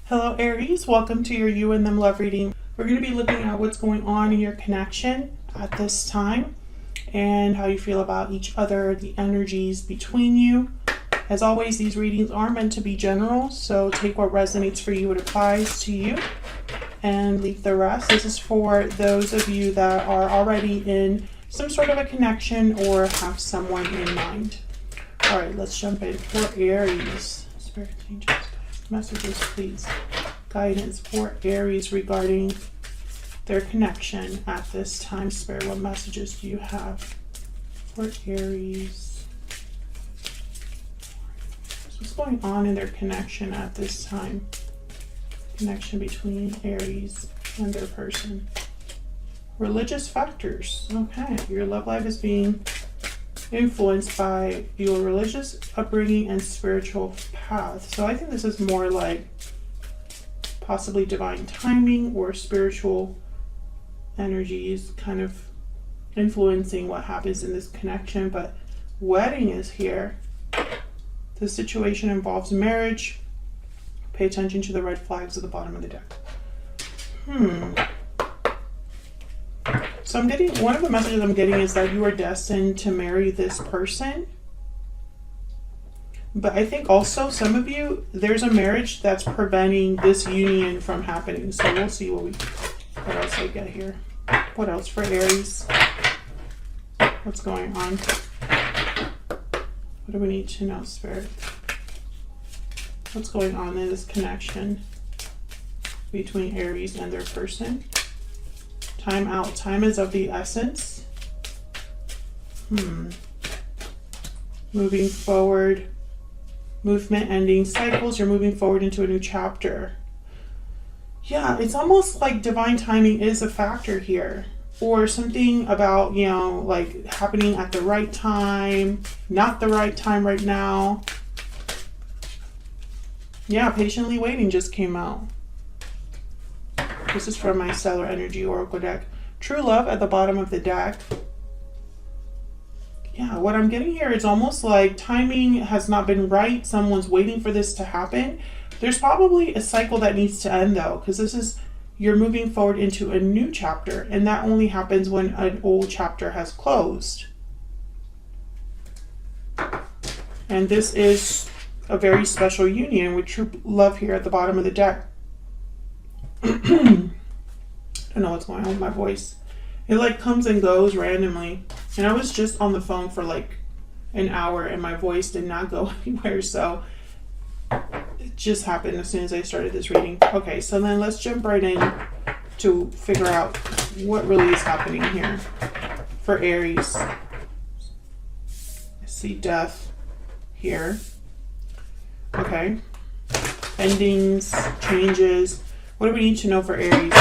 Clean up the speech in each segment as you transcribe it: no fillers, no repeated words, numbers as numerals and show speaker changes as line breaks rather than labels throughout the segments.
Hello Aries, welcome to your You and Them Love reading. We're going to be looking at what's going on in your connection at this time and how you feel about each other, the energies between you. As always, these readings are meant to be general, so take what resonates for you, what applies to you, and leave the rest. This is for those of you that are already in some sort of a connection or have someone in mind. All right, let's jump in for Aries. Spirit angels, messages, please. Guidance for Aries regarding their connection at this time. Spirit, what messages do you have for Aries? What's going on in their connection at this time? Connection between Aries and their person. Religious factors. Okay, your love life is being influenced by your religious upbringing and spiritual path. So I think this is more like possibly divine timing or spiritual energies kind of influencing what happens in this connection. But wedding is here. The situation involves marriage. Pay attention to the red flags at the bottom of the deck. So I'm getting, one of the messages I'm getting is that you are destined to marry this person. But I think also some of you, there's a marriage that's preventing this union from happening. So we'll see what else I get here. What else for Aries? What's going on? What do we need to know, Spirit? What's going on in this connection between Aries and their person? Time out. Time is of the essence. Moving forward. Movement ending cycles. You're moving forward into a new chapter. Yeah, it's almost like divine timing is a factor here. Or something about, you know, like happening at the right time, not the right time right now. Yeah, patiently waiting just came out. This is from my Stellar Energy Oracle deck. True love at the bottom of the deck. Yeah, what I'm getting here is almost like timing has not been right. Someone's waiting for this to happen. There's probably a cycle that needs to end though, because this is, you're moving forward into a new chapter, and that only happens when an old chapter has closed. And this is a very special union with true love here at the bottom of the deck. I don't know what's going on with my voice. It like comes and goes randomly. And I was just on the phone for like an hour and my voice did not go anywhere. So it just happened as soon as I started this reading. Okay, so then let's jump right in to figure out what really is happening here for Aries. I see death here. Okay. Endings, changes. What do we need to know for Aries?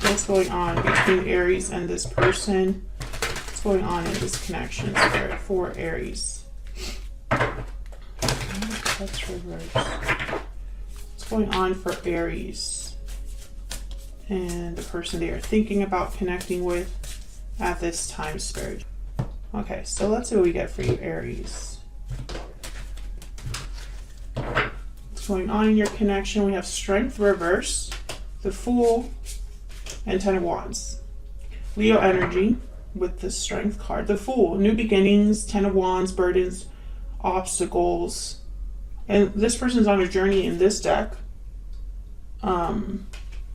What's going on between Aries and this person? What's going on in this connection, Spirit, for Aries? That's reverse. What's going on for Aries and the person they are thinking about connecting with at this time, Spirit? Okay, so let's see what we get for you, Aries. Going on in your connection, we have Strength reverse, the Fool, and Ten of Wands. Leo energy with the Strength card. The Fool, new beginnings, Ten of Wands, burdens, obstacles. And this person's on a journey in this deck.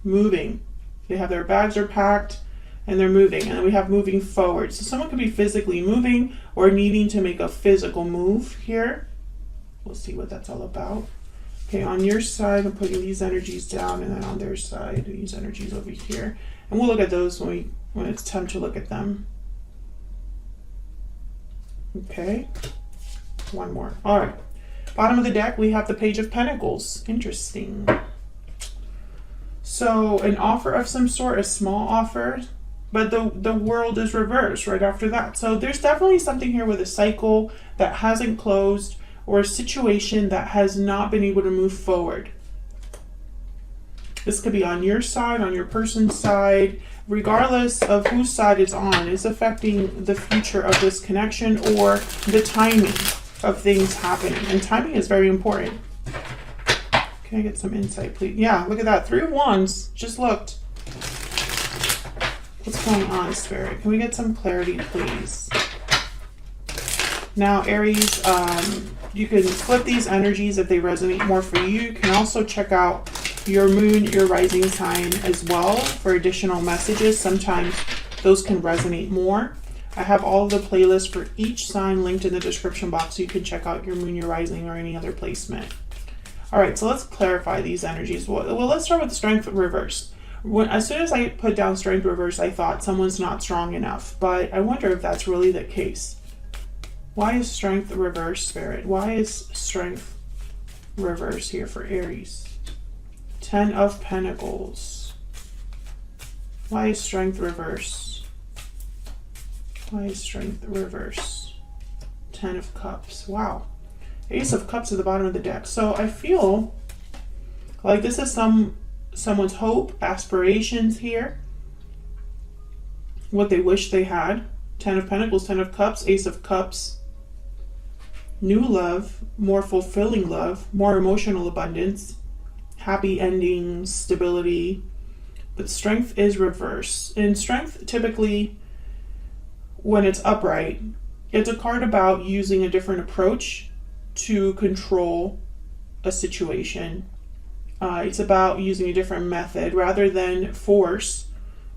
Moving. They have their bags are packed and they're moving. And then we have moving forward. So someone could be physically moving or needing to make a physical move here. We'll see what that's all about. Okay, on your side, I'm putting these energies down, and then on their side, these energies over here. And we'll look at those when it's time to look at them. Okay, one more. All right, bottom of the deck, we have the Page of Pentacles. Interesting. So an offer of some sort, a small offer, but the world is reversed right after that. So there's definitely something here with a cycle that hasn't closed, or a situation that has not been able to move forward. This could be on your side, on your person's side, regardless of whose side it's on, is affecting the future of this connection or the timing of things happening. And timing is very important. Can I get some insight, please? Yeah, look at that. 3 of Wands. Just looked. What's going on, Spirit? Can we get some clarity, please? Now, Aries, you can flip these energies if they resonate more for you. You can also check out your moon, your rising sign as well for additional messages. Sometimes those can resonate more. I have all of the playlists for each sign linked in the description box, so you can check out your moon, your rising, or any other placement. All right, so let's clarify these energies. Well, let's start with strength reversed. As soon as I put down strength reversed, I thought someone's not strong enough, but I wonder if that's really the case. Why is strength reversed, Spirit? Why is strength reversed here for Aries? 10 of Pentacles. Why is strength reversed? Why is strength reversed? 10 of Cups. Wow. Ace of Cups at the bottom of the deck. So I feel like this is someone's hope, aspirations here. What they wish they had. 10 of Pentacles, 10 of Cups, Ace of Cups. New love, more fulfilling love, more emotional abundance, happy endings, stability. But strength is reversed. And strength, typically, when it's upright, it's a card about using a different approach to control a situation. It's about using a different method. Rather than force,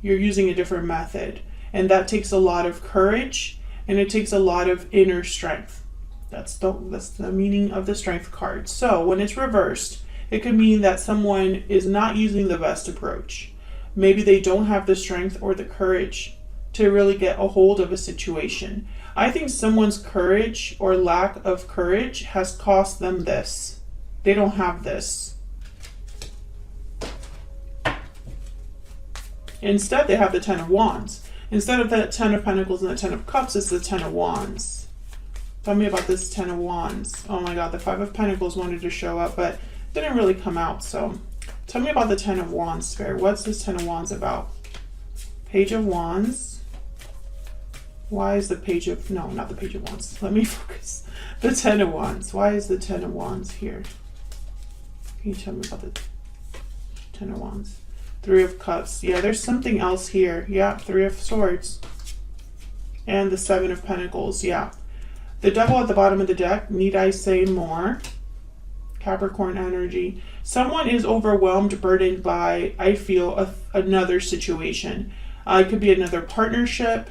you're using a different method. And that takes a lot of courage, and it takes a lot of inner strength. That's the meaning of the strength card. So when it's reversed, it could mean that someone is not using the best approach. Maybe they don't have the strength or the courage to really get a hold of a situation. I think someone's courage or lack of courage has cost them this. They don't have this. Instead, they have the 10 of Wands. Instead of the 10 of Pentacles and the 10 of Cups, it's the 10 of Wands. Tell me about this 10 of Wands. Oh my God, the 5 of Pentacles wanted to show up, but didn't really come out. So tell me about the 10 of Wands, Spirit. What's this 10 of Wands about? Page of Wands. Why is the Page of... No, not the Page of Wands. Let me focus. The 10 of Wands. Why is the 10 of Wands here? Can you tell me about the 10 of Wands? 3 of Cups. Yeah, there's something else here. Yeah, 3 of Swords. And the 7 of Pentacles. Yeah. The Devil at the bottom of the deck. Need I say more? Capricorn energy. Someone is overwhelmed, burdened by, I feel, another situation. It could be another partnership.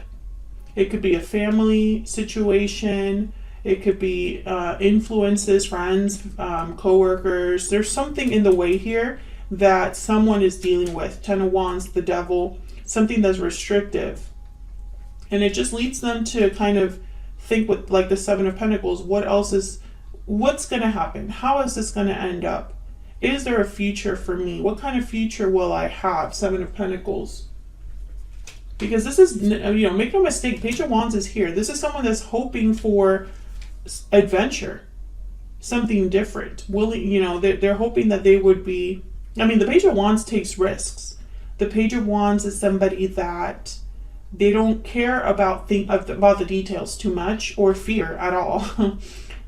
It could be a family situation. It could be influences, friends, co-workers. There's something in the way here that someone is dealing with. 10 of Wands, the Devil, something that's restrictive. And it just leads them to kind of think with like the 7 of Pentacles, what's going to happen? How is this going to end up? Is there a future for me? What kind of future will I have? 7 of Pentacles. Because this is, make no mistake, Page of Wands is here. This is someone that's hoping for adventure, something different. They're hoping that they would be, the Page of Wands takes risks. The Page of Wands is somebody that they don't care about the details too much or fear at all.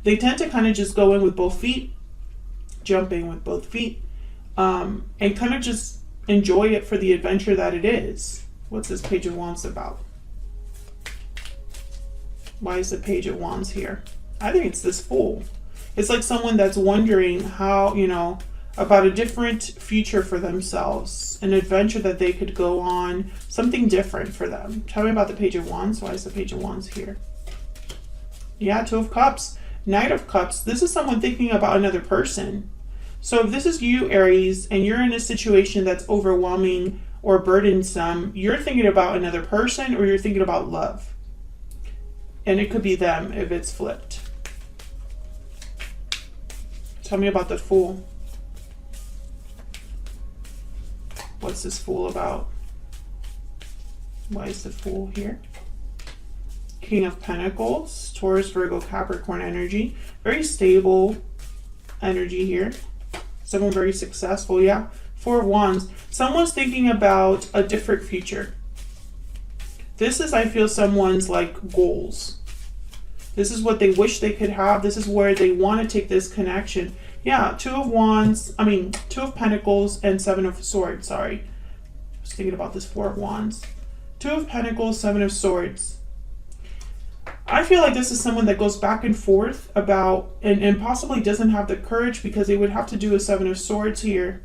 They tend to kind of just go in with both feet, jump in with both feet, and kind of just enjoy it for the adventure that it is. What's this Page of Wands about? Why is the Page of Wands here? I think it's this Fool. It's like someone that's wondering how, about a different future for themselves, an adventure that they could go on, something different for them. Tell me about the Page of Wands. Why is the Page of Wands here? Yeah, 2 of Cups, Knight of Cups. This is someone thinking about another person. So if this is you, Aries, and you're in a situation that's overwhelming or burdensome, you're thinking about another person or you're thinking about love. And it could be them if it's flipped. Tell me about the Fool. What's this Fool about? Why is the Fool here? King of Pentacles, Taurus, Virgo, Capricorn energy. Very stable energy here. Someone very successful, yeah. 4 of Wands. Someone's thinking about a different future. This is, I feel, someone's like goals. This is what they wish they could have. This is where they want to take this connection. Yeah, Two of Pentacles and Seven of Swords, sorry. I was thinking about this Four of Wands. Two of Pentacles, Seven of Swords. I feel like this is someone that goes back and forth about, and possibly doesn't have the courage, because they would have to do a Seven of Swords here.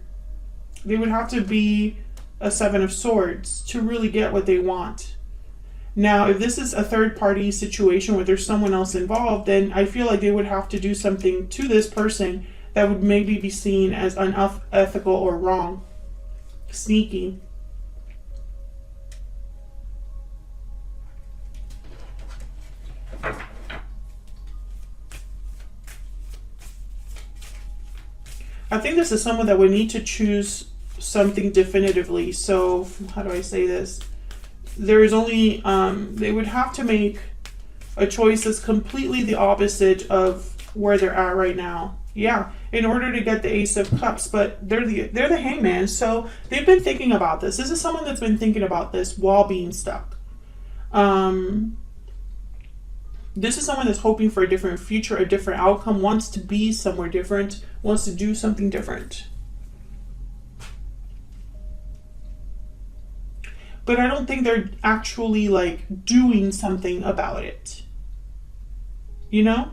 They would have to be a Seven of Swords to really get what they want. Now, if this is a third party situation where there's someone else involved, then I feel like they would have to do something to this person that would maybe be seen as unethical or wrong. Sneaky. I think this is someone that would need to choose something definitively. So, how do I say this? There is only, they would have to make a choice that's completely the opposite of where they're at right now. Yeah, in order to get the Ace of Cups, but they're the Hangman, so they've been thinking about this. This is someone that's been thinking about this while being stuck. This is someone that's hoping for a different future, a different outcome, wants to be somewhere different, wants to do something different. But I don't think they're actually like doing something about it. You know?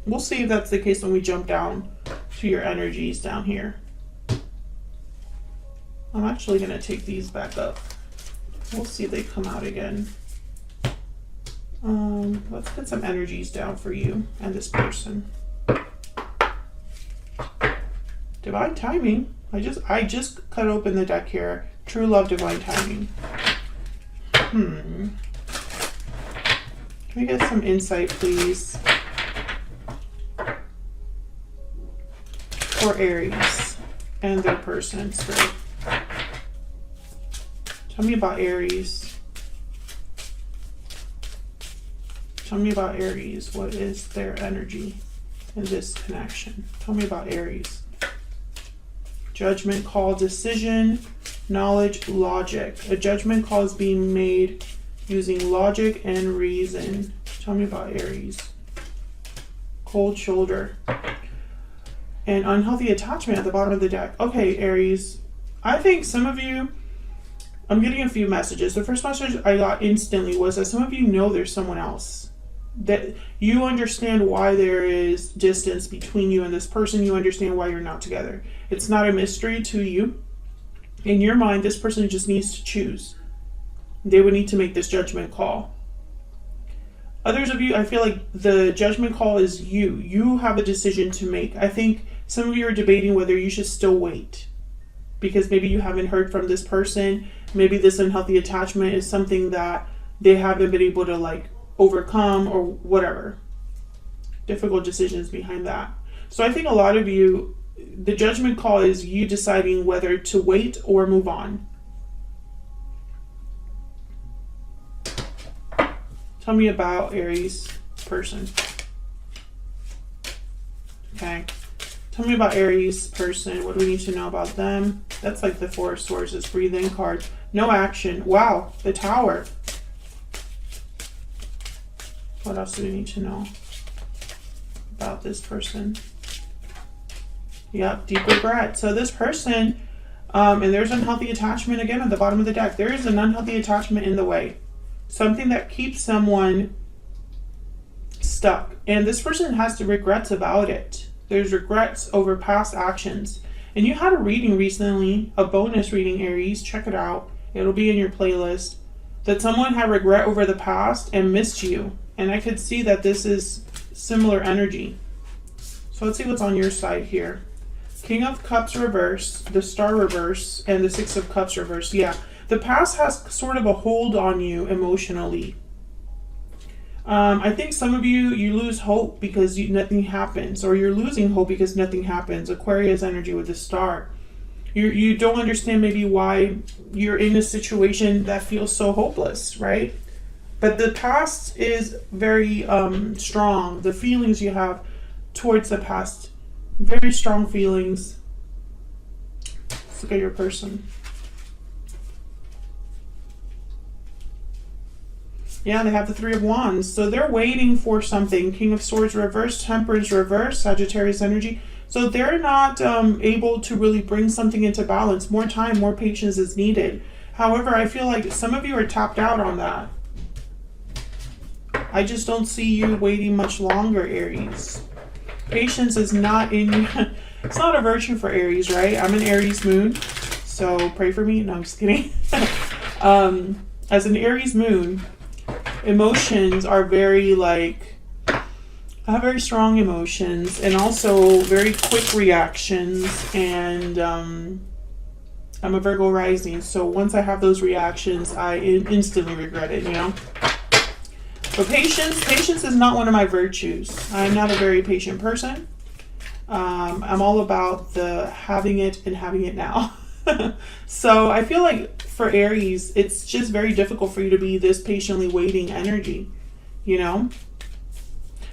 We'll see if that's the case when we jump down to your energies down here. I'm actually going to take these back up. We'll see if they come out again. Let's put some energies down for you and this person. Divine timing. I just cut open the deck here. True love, divine timing. Can we get some insight, please? For Aries and their person, Spirit. Tell me about Aries. Tell me about Aries. What is their energy in this connection? Tell me about Aries. Judgment call, decision, knowledge, logic. A judgment call is being made using logic and reason. Tell me about Aries. Cold shoulder. And unhealthy attachment at the bottom of the deck. Okay, Aries. I think some of you, I'm getting a few messages. The first message I got instantly was that some of you know there's someone else. That you understand why there is distance between you and this person. You understand why you're not together. It's not a mystery to you. In your mind, this person just needs to choose. They would need to make this judgment call. Others of you, I feel like the judgment call is you. You have a decision to make. I think some of you are debating whether you should still wait, because maybe you haven't heard from this person. Maybe this unhealthy attachment is something that they haven't been able to like overcome or whatever. Difficult decisions behind that. So I think a lot of you, the judgment call is you deciding whether to wait or move on. Tell me about Aries person. Okay. Tell me about Aries person. What do we need to know about them? That's like the Four of Swords, this breathe in card. No action. Wow. The Tower. What else do we need to know about this person? Yep, deep regret. So this person, and there's unhealthy attachment again at the bottom of the deck. There is an unhealthy attachment in the way. Something that keeps someone stuck. And this person has the regrets about it. There's regrets over past actions. And you had a reading recently, a bonus reading, Aries. Check it out. It'll be in your playlist. That someone had regret over the past and missed you. And I could see that this is similar energy. So let's see what's on your side here. King of Cups reverse, the Star reverse, and the Six of Cups reverse. Yeah, the past has sort of a hold on you emotionally. I think some of you lose hope because nothing happens, or you're losing hope because nothing happens. Aquarius energy with the Star. You don't understand maybe why you're in a situation that feels so hopeless, right? But the past is very strong. The feelings you have towards the past, very strong feelings. Let's look at your person. Yeah, they have the Three of Wands. So they're waiting for something. King of Swords reverse, Temperance reverse, Sagittarius energy. So they're not able to really bring something into balance. More time, more patience is needed. However, I feel like some of you are tapped out on that. I just don't see you waiting much longer, Aries. Patience is not in you. It's not a virtue for Aries, right? I'm an Aries moon, so pray for me. No, I'm just kidding. As an Aries moon, emotions are very like, I have very strong emotions and also very quick reactions, and I'm a Virgo rising, so once I have those reactions, I instantly regret it, you know? But patience is not one of my virtues. I'm not a very patient person. I'm all about the having it and having it now. So I feel like for Aries, it's just very difficult for you to be this patiently waiting energy, you know?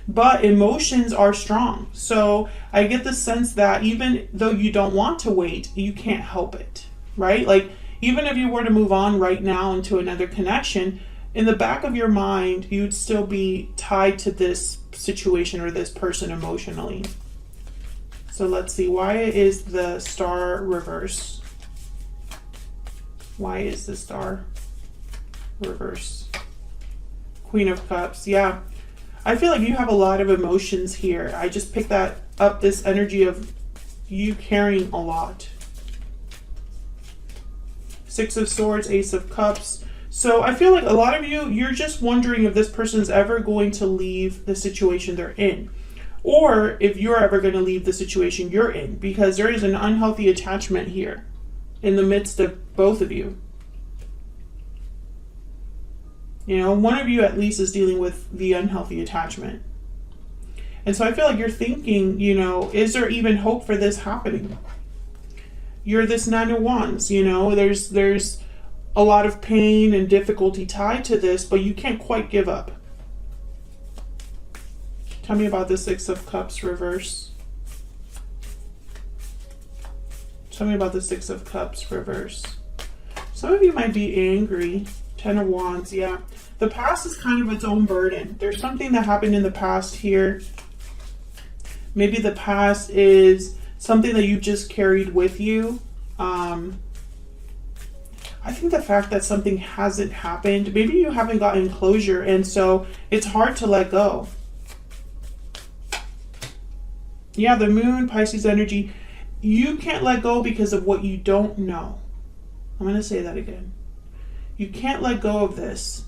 But emotions are strong. So I get the sense that even though you don't want to wait, you can't help it, right? Like, even if you were to move on right now into another connection, in the back of your mind, you'd still be tied to this situation or this person emotionally. So let's see, why is the star reverse? Why is the star reverse? Queen of Cups, yeah. I feel like you have a lot of emotions here. I just picked that up, this energy of you carrying a lot. Six of Swords, Ace of Cups. So I feel like a lot of you, you're just wondering if this person's ever going to leave the situation they're in. Or if you're ever going to leave the situation you're in. Because there is an unhealthy attachment here in the midst of both of you. You know, one of you at least is dealing with the unhealthy attachment. And so I feel like you're thinking, you know, is there even hope for this happening? You're this Nine of Wands, you know, there's a lot of pain and difficulty tied to this, but you can't quite give up. Tell me about the Six of Cups reverse. Tell me about the Six of Cups reverse. Some of you might be angry. Ten of Wands, yeah. The past is kind of its own burden. There's something that happened in the past here. Maybe the past is something that you just carried with you. I think the fact that something hasn't happened, maybe you haven't gotten closure, and so it's hard to let go. Yeah, the Moon, Pisces energy, you can't let go because of what you don't know. I'm going to say that again. You can't let go of this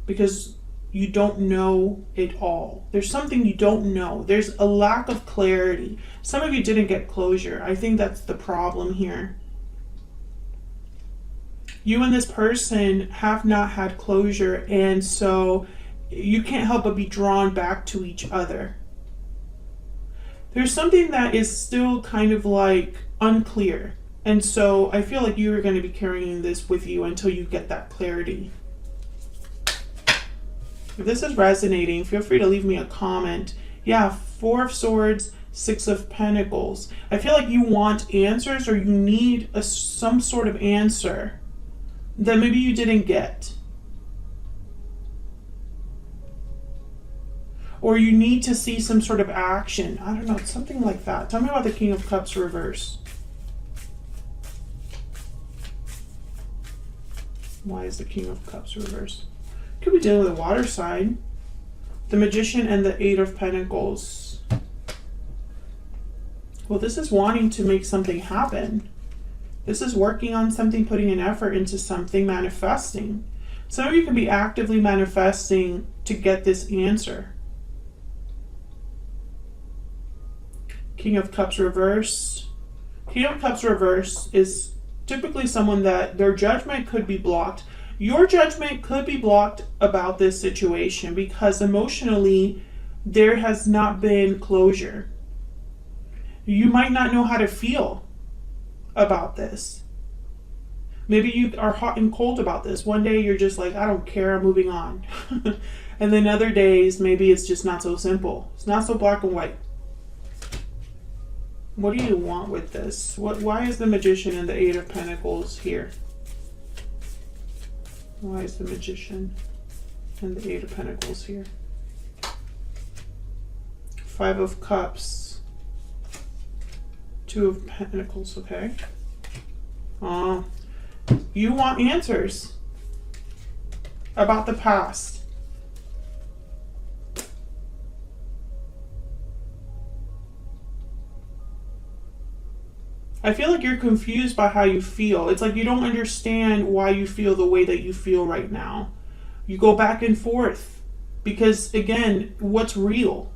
because you don't know it all. There's something you don't know. There's a lack of clarity. Some of you didn't get closure. I think that's the problem here. You and this person have not had closure, and so you can't help but be drawn back to each other. There's something that is still kind of like unclear. And so I feel like you're going to be carrying this with you until you get that clarity. If this is resonating, feel free to leave me a comment. Yeah, Four of Swords, Six of Pentacles. I feel like you want answers, or you need some sort of answer that maybe you didn't get. Or you need to see some sort of action. I don't know, something like that. Tell me about the King of Cups reverse. Why is the King of Cups reverse? Could be dealing with a water sign. The Magician and the Eight of Pentacles. Well, this is wanting to make something happen. This is working on something, putting an effort into something, manifesting. Some of you can be actively manifesting to get this answer. King of Cups reversed. King of Cups reverse is typically someone that their judgment could be blocked. Your judgment could be blocked about this situation because emotionally there has not been closure. You might not know how to feel about this. Maybe you are hot and cold about this. One day you're just like, I don't care, I'm moving on. And then other days, maybe it's just not so simple. It's not so black and white. What do you want with this? Why is the Magician and the Eight of Pentacles here? Why is the Magician and the Eight of Pentacles here? Five of Cups. Two of Pentacles, okay. You want answers about the past. I feel like you're confused by how you feel. It's like you don't understand why you feel the way that you feel right now. You go back and forth because, again, what's real?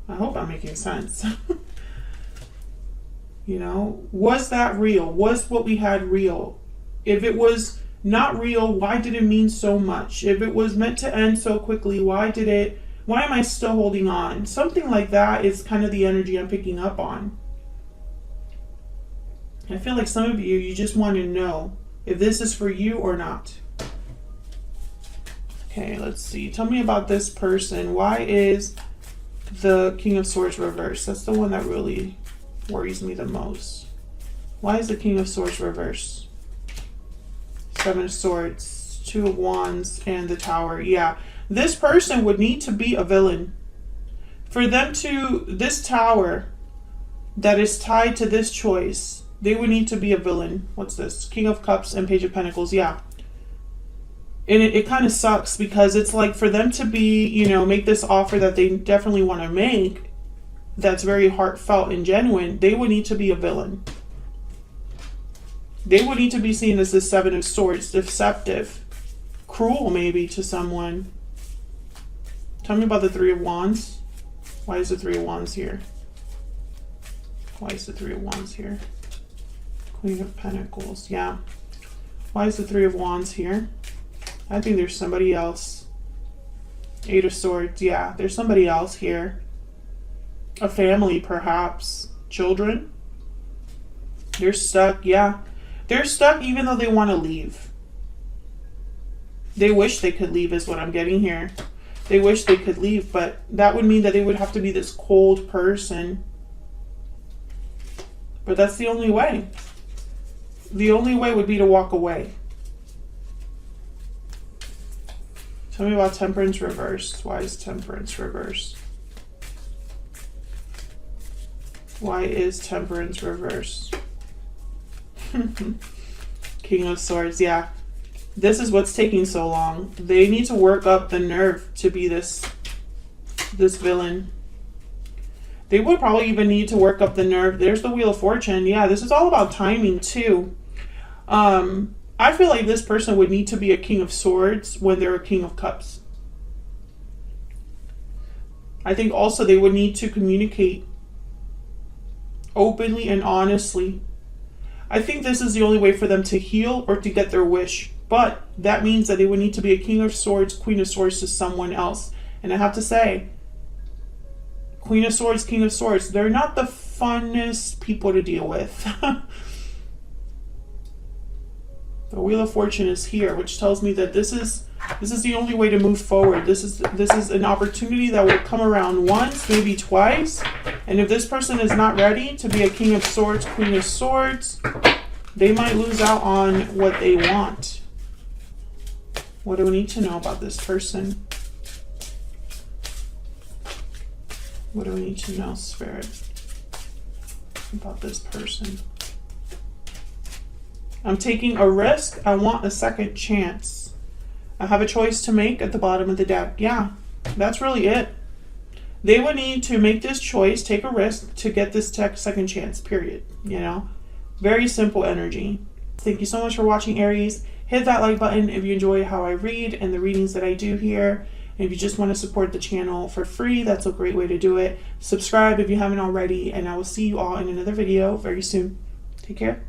I hope I'm making sense. You know, was that real? Was what we had real? If it was not real, why did it mean so much? If it was meant to end so quickly, why am I still holding on? Something like that is kind of the energy I'm picking up on. I feel like some of you just want to know if this is for you or not. Okay, let's see. Tell me about this person. Why is the King of Swords reversed? That's the one that really worries me the most. Why is the King of Swords reversed? Seven of Swords, Two of Wands, and the Tower. Yeah, this person would need to be a villain. For them to, this Tower that is tied to this choice, they would need to be a villain. What's this? King of Cups and Page of Pentacles. Yeah. And it kind of sucks because it's like for them to be, you know, make this offer that they definitely want to make, that's very heartfelt and genuine, they would need to be a villain. They would need to be seen as the Seven of Swords, deceptive, cruel maybe to someone. Tell me about the Three of Wands. Why is the Three of Wands here? Why is the Three of Wands here? Queen of Pentacles, yeah. Why is the Three of Wands here? I think there's somebody else. Eight of Swords, yeah. There's somebody else here. A family, perhaps. Children. They're stuck, yeah. They're stuck even though they want to leave. They wish they could leave is what I'm getting here. They wish they could leave, but that would mean that they would have to be this cold person. But that's the only way. The only way would be to walk away. Tell me about Temperance reversed. Why is Temperance reversed? Why is Temperance reversed? King of Swords, yeah. This is what's taking so long. They need to work up the nerve to be this villain. They would probably even need to work up the nerve. There's the Wheel of Fortune. Yeah, this is all about timing too. I feel like this person would need to be a King of Swords when they're a King of Cups. I think also they would need to communicate openly and honestly. I think this is the only way for them to heal or to get their wish. But that means that they would need to be a King of Swords, Queen of Swords to someone else. And I have to say, Queen of Swords, King of Swords, they're not the funnest people to deal with. The Wheel of Fortune is here, which tells me that this is the only way to move forward. This is an opportunity that will come around once, maybe twice. And if this person is not ready to be a King of Swords, Queen of Swords, they might lose out on what they want. What do we need to know about this person? What do we need to know, Spirit, about this person? I'm taking a risk. I want a second chance. I have a choice to make at the bottom of the deck. Yeah, that's really it. They would need to make this choice, take a risk to get this second chance, period. You know, very simple energy. Thank you so much for watching, Aries. Hit that like button if you enjoy how I read and the readings that I do here. And if you just want to support the channel for free, that's a great way to do it. Subscribe if you haven't already, and I will see you all in another video very soon. Take care.